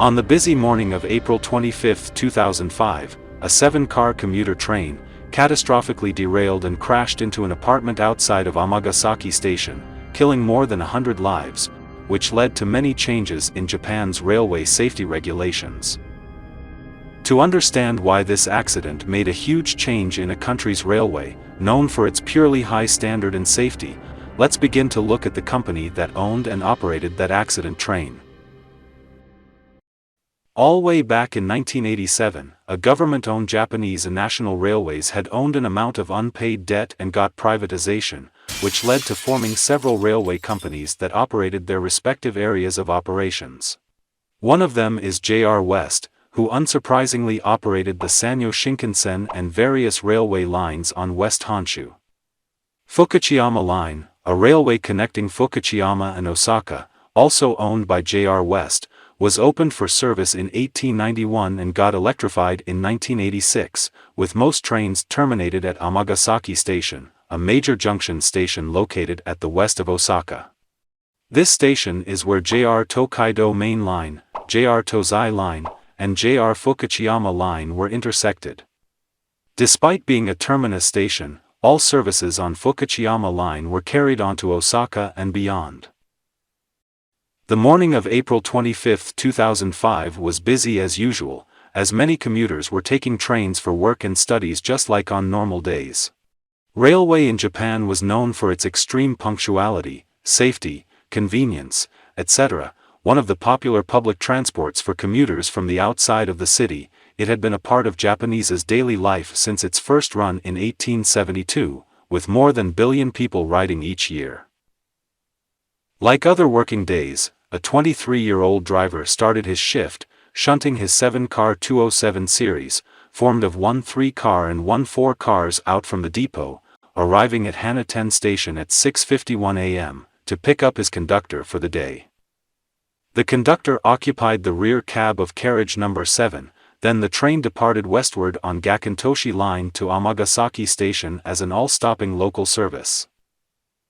On the busy morning of April 25, 2005, a 7-car commuter train catastrophically derailed and crashed into an apartment outside of Amagasaki Station, killing more than 100 lives, which led to many changes in Japan's railway safety regulations. To understand why this accident made a huge change in a country's railway, known for its purely high standard and safety, let's begin to look at the company that owned and operated that accident train. All way back in 1987, a government-owned Japanese national railways had owned an amount of unpaid debt and got privatization, which led to forming several railway companies that operated their respective areas of operations. One of them is JR West, who unsurprisingly operated the Sanyo Shinkansen and various railway lines on West Honshu. Fukuchiyama Line, a railway connecting Fukuchiyama and Osaka, also owned by JR West, was opened for service in 1891 and got electrified in 1986, with most trains terminated at Amagasaki Station, a major junction station located at the west of Osaka. This station is where JR Tokaido Main Line, JR Tozai Line, and JR Fukuchiyama Line were intersected. Despite being a terminus station, all services on Fukuchiyama Line were carried on to Osaka and beyond. The morning of April 25, 2005 was busy as usual, as many commuters were taking trains for work and studies just like on normal days. Railway in Japan was known for its extreme punctuality, safety, convenience, etc. One of the popular public transports for commuters from the outside of the city, it had been a part of Japanese's daily life since its first run in 1872, with more than 1 billion people riding each year. Like other working days, a 23-year-old driver started his shift, shunting his 7-car 207 series, formed of 1 3-car and 1 4 cars out from the depot, arriving at Hanaten Station at 6:51 a.m., to pick up his conductor for the day. The conductor occupied the rear cab of carriage number 7, then the train departed westward on Gakintoshi Line to Amagasaki Station as an all-stopping local service.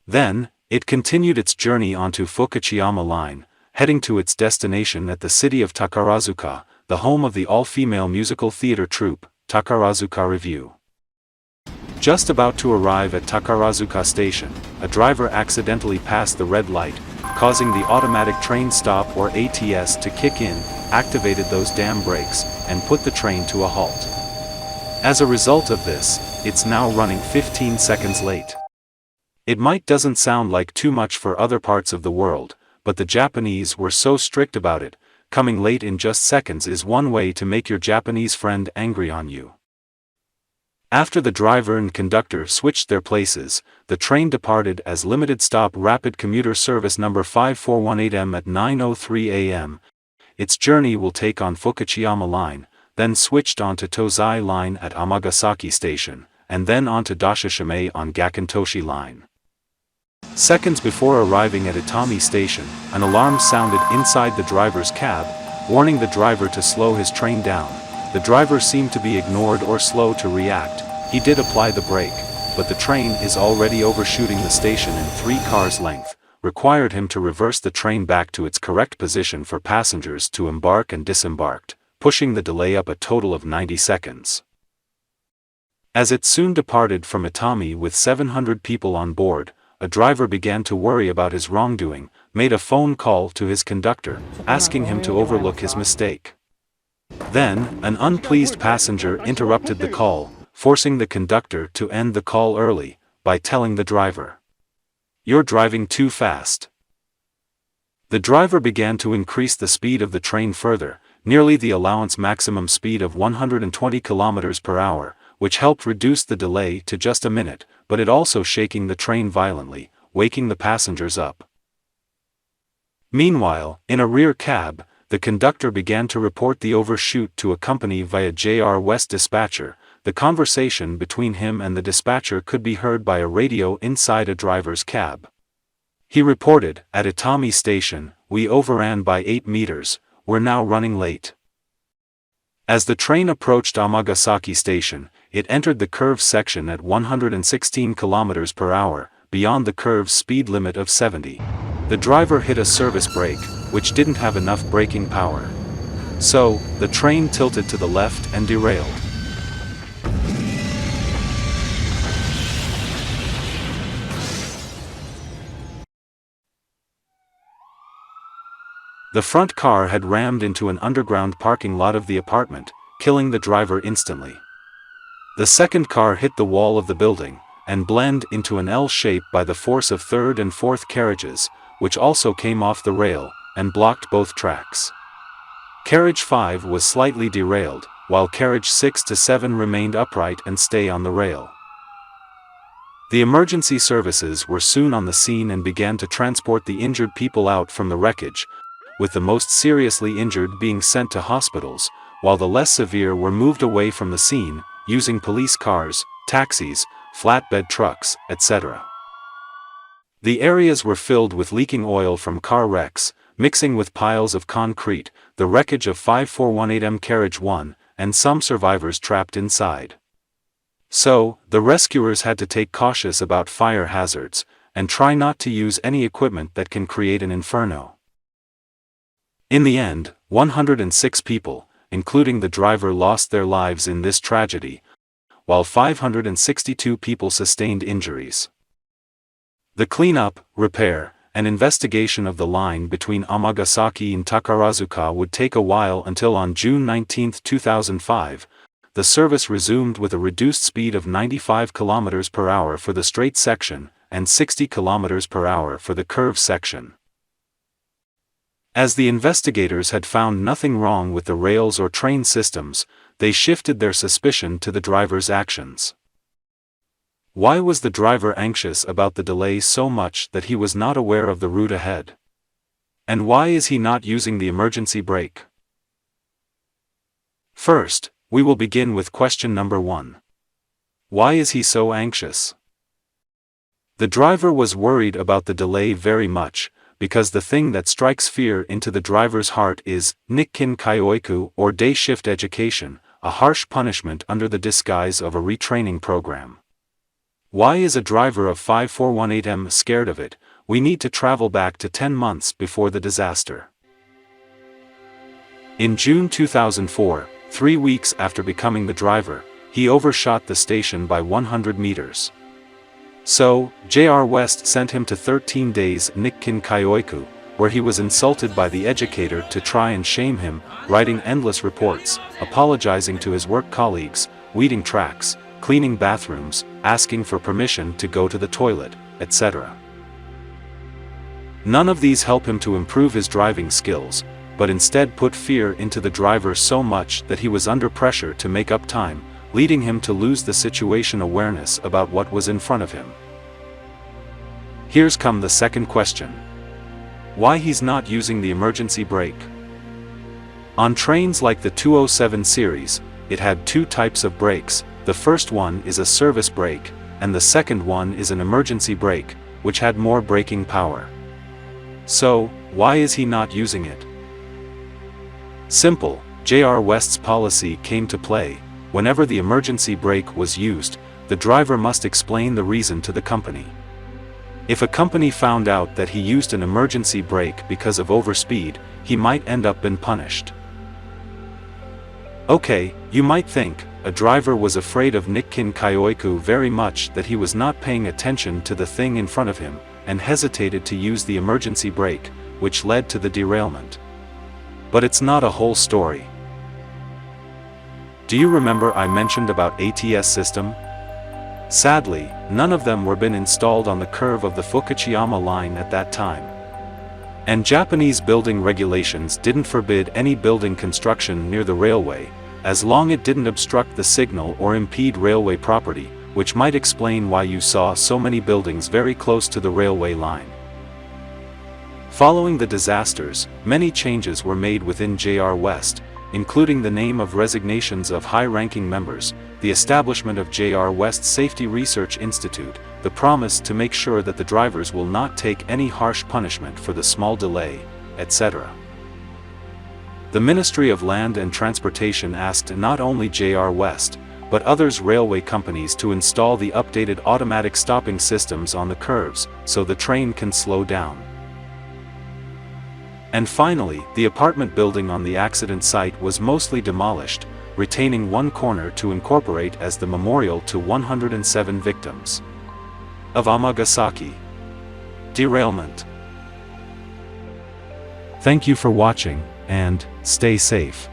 Then, it continued its journey onto Fukuchiyama Line, heading to its destination at the city of Takarazuka, the home of the all-female musical theater troupe, Takarazuka Revue. Just about to arrive at Takarazuka Station, a driver accidentally passed the red light, causing the automatic train stop or ATS to kick in, activated those damn brakes, and put the train to a halt. As a result of this, it's now running 15 seconds late. It might doesn't sound like too much for other parts of the world, but the Japanese were so strict about it. Coming late in just seconds is one way to make your Japanese friend angry on you. After the driver and conductor switched their places, the train departed as limited stop rapid commuter service number 5418M at 9:03 a.m. Its journey will take on Fukuchiyama Line, then switched onto Tozai Line at Amagasaki Station, and then onto Dashishime on Gakintoshi Line. Seconds before arriving at Itami Station, an alarm sounded inside the driver's cab, warning the driver to slow his train down. The driver seemed to be ignored or slow to react. He did apply the brake, but the train is already overshooting the station in 3 cars' length, required him to reverse the train back to its correct position for passengers to embark and disembarked, pushing the delay up a total of 90 seconds. As it soon departed from Itami with 700 people on board, a driver began to worry about his wrongdoing, made a phone call to his conductor, asking him to overlook his mistake. Then, an unpleased passenger interrupted the call, forcing the conductor to end the call early, by telling the driver, "You're driving too fast." The driver began to increase the speed of the train further, nearly the allowance maximum speed of 120 km per hour, which helped reduce the delay to just a minute, but it also shaking the train violently, waking the passengers up. Meanwhile, in a rear cab, the conductor began to report the overshoot to a company via JR West dispatcher. The conversation between him and the dispatcher could be heard by a radio inside a driver's cab. He reported, "At Itami Station, we overran by 8 meters, we're now running late." As the train approached Amagasaki Station, it entered the curve section at 116 km per hour, beyond the curve's speed limit of 70. The driver hit a service brake, which didn't have enough braking power. So, the train tilted to the left and derailed. The front car had rammed into an underground parking lot of the apartment, killing the driver instantly. The second car hit the wall of the building, and blended into an L shape by the force of third and fourth carriages, which also came off the rail, and blocked both tracks. Carriage 5 was slightly derailed, while carriage 6 to 7 remained upright and stay on the rail. The emergency services were soon on the scene and began to transport the injured people out from the wreckage, with the most seriously injured being sent to hospitals, while the less severe were moved away from the scene, using police cars, taxis, flatbed trucks, etc. The areas were filled with leaking oil from car wrecks, mixing with piles of concrete, the wreckage of 5418M Carriage 1, and some survivors trapped inside. So, the rescuers had to take cautious about fire hazards, and try not to use any equipment that can create an inferno. In the end, 106 people, including the driver, lost their lives in this tragedy, while 562 people sustained injuries. The cleanup, repair, and investigation of the line between Amagasaki and Takarazuka would take a while until on June 19, 2005, the service resumed with a reduced speed of 95 km per hour for the straight section, and 60 km per hour for the curve section. As the investigators had found nothing wrong with the rails or train systems, they shifted their suspicion to the driver's actions. Why was the driver anxious about the delay so much that he was not aware of the route ahead? And why is he not using the emergency brake? First, we will begin with question number 1. Why is he so anxious? The driver was worried about the delay very much, because the thing that strikes fear into the driver's heart is Nikkin Kyoiku, or day shift education, a harsh punishment under the disguise of a retraining program. Why is a driver of 5418M scared of it? We need to travel back to 10 months before the disaster. In June 2004, 3 weeks after becoming the driver, he overshot the station by 100 meters. So, JR West sent him to 13 days Nikkin Kyoiku, where he was insulted by the educator to try and shame him, writing endless reports, apologizing to his work colleagues, weeding tracks, cleaning bathrooms, asking for permission to go to the toilet, etc. None of these help him to improve his driving skills, but instead put fear into the driver so much that he was under pressure to make up time, leading him to lose the situation awareness about what was in front of him. Here's come the second question. Why he's not using the emergency brake? On trains like the 207 series, it had 2 types of brakes. The first one is a service brake, and the second one is an emergency brake, which had more braking power. So, why is he not using it? Simple, JR West's policy came to play. Whenever the emergency brake was used, the driver must explain the reason to the company. If a company found out that he used an emergency brake because of overspeed, he might end up being punished. Okay, you might think, a driver was afraid of Nikkin Kyoiku very much that he was not paying attention to the thing in front of him, and hesitated to use the emergency brake, which led to the derailment. But it's not a whole story. Do you remember I mentioned about ATS system? Sadly, none of them were been installed on the curve of the Fukuchiyama line at that time. And Japanese building regulations didn't forbid any building construction near the railway, as long as it didn't obstruct the signal or impede railway property, which might explain why you saw so many buildings very close to the railway line. Following the disasters, many changes were made within JR West, including the name of resignations of high-ranking members, the establishment of JR West Safety Research Institute, the promise to make sure that the drivers will not take any harsh punishment for the small delay, etc. The Ministry of Land and Transportation asked not only JR West, but others railway companies to install the updated automatic stopping systems on the curves, so the train can slow down. And finally, the apartment building on the accident site was mostly demolished, retaining one corner to incorporate as the memorial to 107 victims of Amagasaki derailment. Thank you for watching, and stay safe.